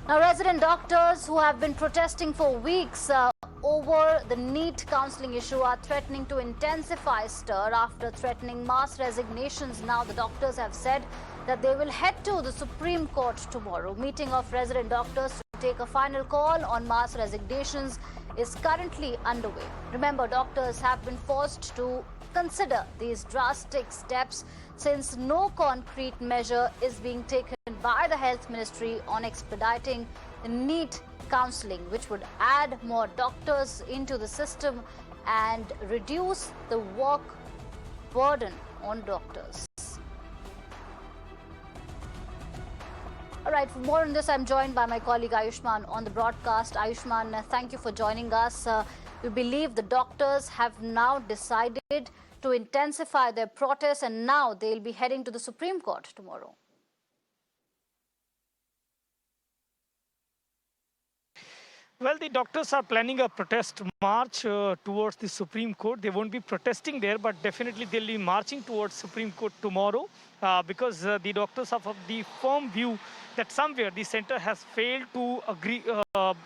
Now, resident doctors who have been protesting for weeks over the Neet counselling issue are threatening to intensify stir after threatening mass resignations. Now, the doctors have said that they will head to the Supreme Court tomorrow. Meeting of resident doctors to take a final call on mass resignations is currently underway. Remember, doctors have been forced to consider these drastic steps since no concrete measure is being taken by the Health Ministry on expediting the Neet counselling, which would add more doctors into the system and reduce the work burden on doctors. All right, for more on this, I'm joined by my colleague Ayushman on the broadcast. Ayushman, thank you for joining us. We believe the doctors have now decided to intensify their protests, and now they'll be heading to the Supreme Court tomorrow. Well, the doctors are planning a protest march towards the Supreme Court. They won't be protesting there, but definitely they'll be marching towards Supreme Court tomorrow because the doctors are of the firm view that somewhere the center has failed to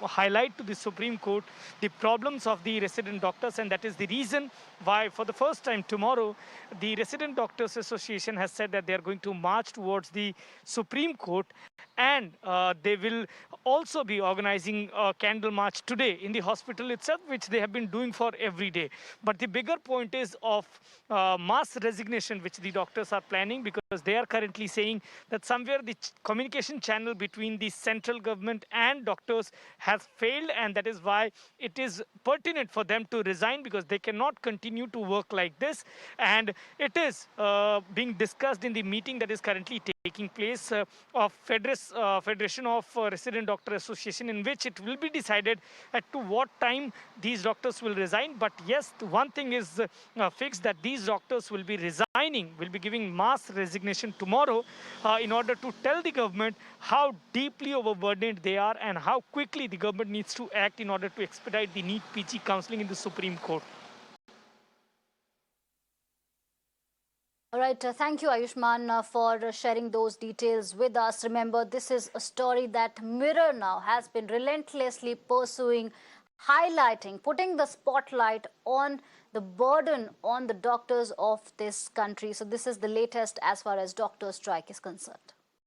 highlight to the Supreme Court the problems of the resident doctors, and that is the reason why for the first time tomorrow the Resident Doctors Association has said that they are going to march towards the Supreme Court, and they will also be organizing a candle march today in the hospital itself, which they have been doing for every day. But the bigger point is of mass resignation, which the doctors are planning, because they are currently saying that somewhere the communication channel between the central government and doctors has failed, and that is why it is pertinent for them to resign, because they cannot continue to work like this. And it is being discussed in the meeting that is currently taking place of Federation of Resident Doctor Association, in which it will be decided at to what time these doctors will resign. But yes, one thing is fixed, that these doctors will be resigning, will be giving mass resignation tomorrow in order to tell the government how deeply overburdened they are and how quickly the government needs to act in order to expedite the Neet PG counselling in the Supreme Court. All right, thank you, Ayushman, for sharing those details with us. Remember, this is a story that Mirror now has been relentlessly pursuing, highlighting, putting the spotlight on the burden on the doctors of this country. So this is the latest as far as doctor strike is concerned.